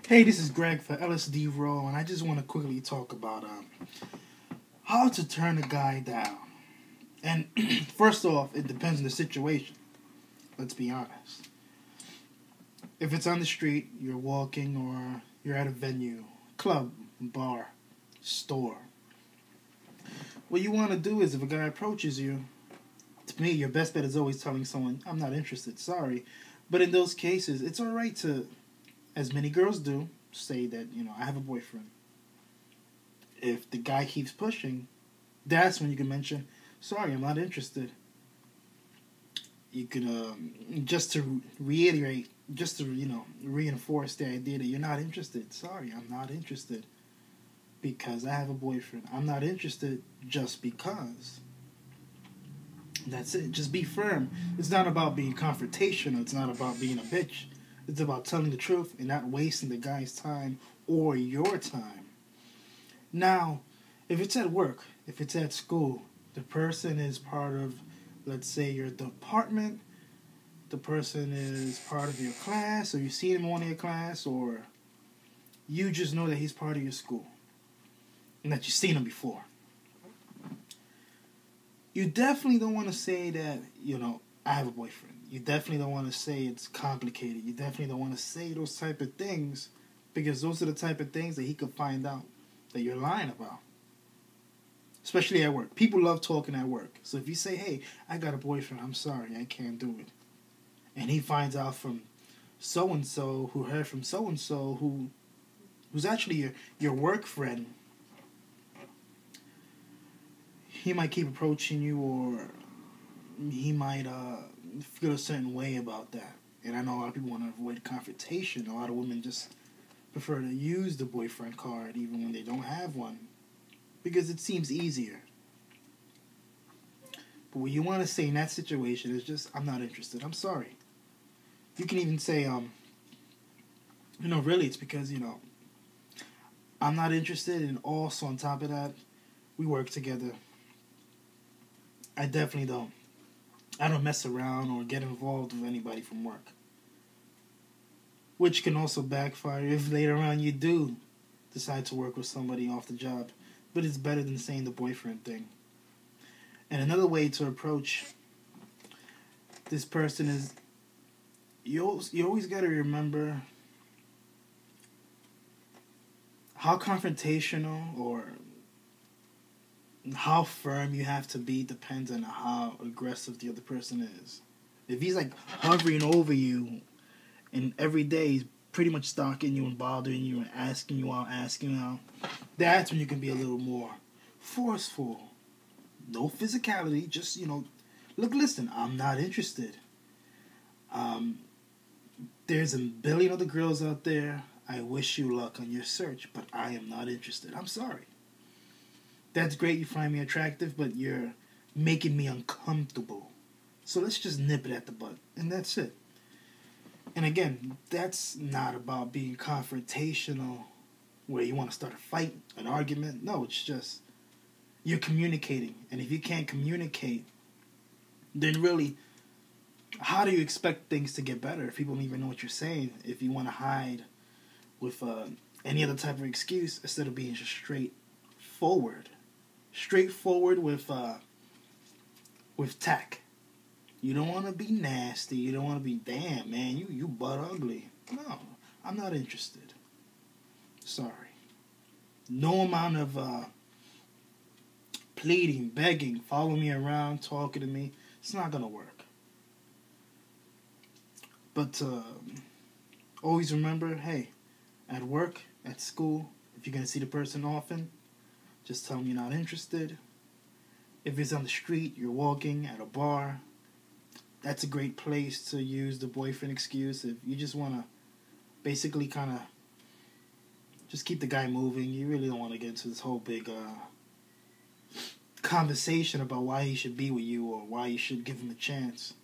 Hey, this is Greg for LSD Raw, and I just want to quickly talk about how to turn a guy down. And first off, it depends on the situation. Let's be honest. If it's on the street, you're walking, or you're at a venue, club, bar, store, what you want to do is if a guy approaches you, to me, your best bet is always telling someone, I'm not interested, sorry. But in those cases, it's alright to, as many girls do, say that, I have a boyfriend. If the guy keeps pushing, that's when you can mention, sorry, I'm not interested. You could, just to reiterate, just to, reinforce the idea that you're not interested. Sorry, I'm not interested because I have a boyfriend. I'm not interested just because. That's it. Just be firm. It's not about being confrontational. It's not about being a bitch. It's about telling the truth and not wasting the guy's time or your time. Now, if it's at work, if it's at school, the person is part of, let's say, your department, the person is part of your class, or you see him in your class, or you just know that he's part of your school and that you've seen him before. You definitely don't want to say that, I have a boyfriend. You definitely don't want to say it's complicated. You definitely don't want to say those type of things because those are the type of things that he could find out that you're lying about. Especially at work. People love talking at work. So if you say, hey, I got a boyfriend, I'm sorry, I can't do it. And he finds out from so-and-so who heard from so-and-so who's actually your work friend, he might keep approaching you, or he might feel a certain way about that. And I know a lot of people want to avoid confrontation. A lot of women just prefer to use the boyfriend card even when they don't have one because it seems easier. But what you want to say in that situation is just, I'm not interested. I'm sorry. You can even say, really it's because, I'm not interested, and also on top of that, we work together. I definitely don't. I don't mess around or get involved with anybody from work. Which can also backfire if later on you do decide to work with somebody off the job. But it's better than saying the boyfriend thing. And another way to approach this person is you always got to remember how confrontational or how firm you have to be depends on how aggressive the other person is. If he's like hovering over you and every day he's pretty much stalking you and bothering you and asking you out, that's when you can be a little more forceful. No physicality, just, look, listen, I'm not interested. There's a billion other girls out there. I wish you luck on your search, but I am not interested. I'm sorry. That's great, you find me attractive, but you're making me uncomfortable. So let's just nip it at the bud, and that's it. And again, that's not about being confrontational, where you want to start a fight, an argument. No, it's just, you're communicating. And if you can't communicate, then really, how do you expect things to get better if people don't even know what you're saying? If you want to hide with any other type of excuse instead of being just straightforward with tact. You don't want to be nasty. You don't want to be, damn, man, you butt ugly. No, I'm not interested. Sorry. No amount of pleading, begging, following me around, talking to me, it's not going to work. But always remember, hey, at work, at school, if you're going to see the person often, just tell them you're not interested. If it's on the street, you're walking at a bar, that's a great place to use the boyfriend excuse. If you just want to basically kind of just keep the guy moving, you really don't want to get into this whole big conversation about why he should be with you or why you should give him a chance.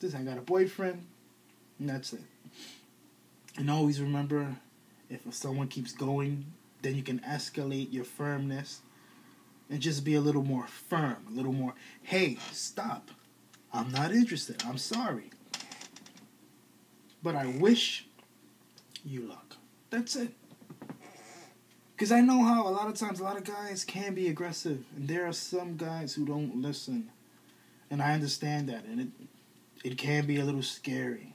I got a boyfriend, and that's it. And always remember, if someone keeps going, then you can escalate your firmness and just be a little more firm, a little more, hey, stop. I'm not interested. I'm sorry. But I wish you luck. That's it. Because I know how a lot of times a lot of guys can be aggressive, and there are some guys who don't listen, and I understand that, and it can be a little scary.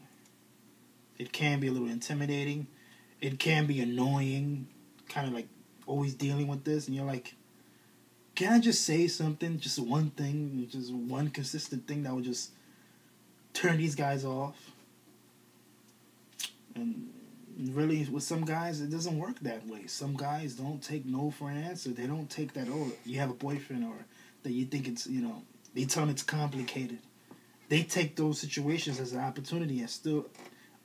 It can be a little intimidating. It can be annoying, kind of like always dealing with this, and you're like, can I just say something, just one thing, just one consistent thing that would just turn these guys off? And really, with some guys, it doesn't work that way. Some guys don't take no for an answer. They don't take that, oh, you have a boyfriend, or that you think it's, they tell them it's complicated. They take those situations as an opportunity, as still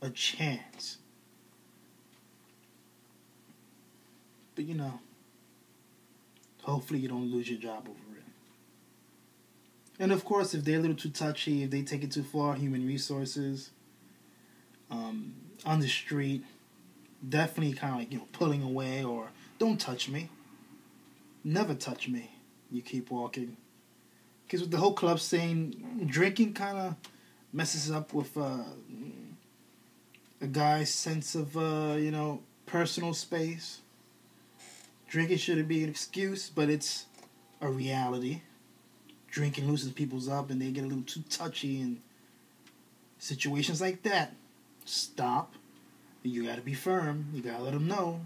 a chance. But, hopefully you don't lose your job over it. And, of course, if they're a little too touchy, if they take it too far, human resources, on the street, definitely kind of like, pulling away, or don't touch me. Never touch me. You keep walking. Because with the whole club scene, drinking kind of messes up with a guy's sense of, personal space. Drinking shouldn't be an excuse, but it's a reality. Drinking loosens people's up, and they get a little too touchy in situations like that. Stop. You gotta be firm. You gotta let them know,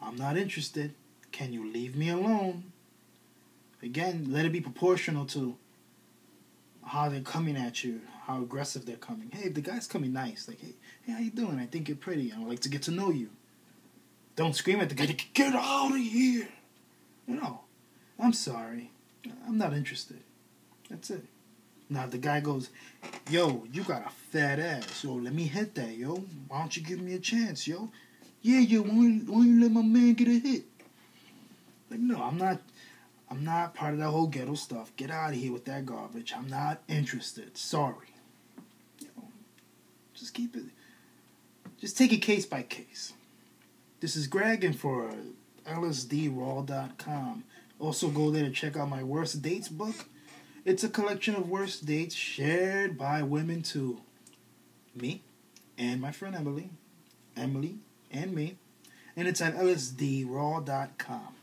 I'm not interested. Can you leave me alone? Again, let it be proportional to how they're coming at you, how aggressive they're coming. Hey, if the guy's coming nice, like, hey, how you doing? I think you're pretty. I would like to get to know you. Don't scream at the guy, get out of here. I'm sorry. I'm not interested. That's it. Now, if the guy goes, yo, you got a fat ass. Yo, let me hit that, yo. Why don't you give me a chance, yo? Yeah, why don't you let my man get a hit? Like, no, I'm not part of that whole ghetto stuff. Get out of here with that garbage. I'm not interested. Sorry. Just keep it. Just take it case by case. This is Greg, and for lsdraw.com. Also go there to check out my Worst Dates book. It's a collection of worst dates shared by women too. Me and my friend Emily and me. And it's at lsdraw.com.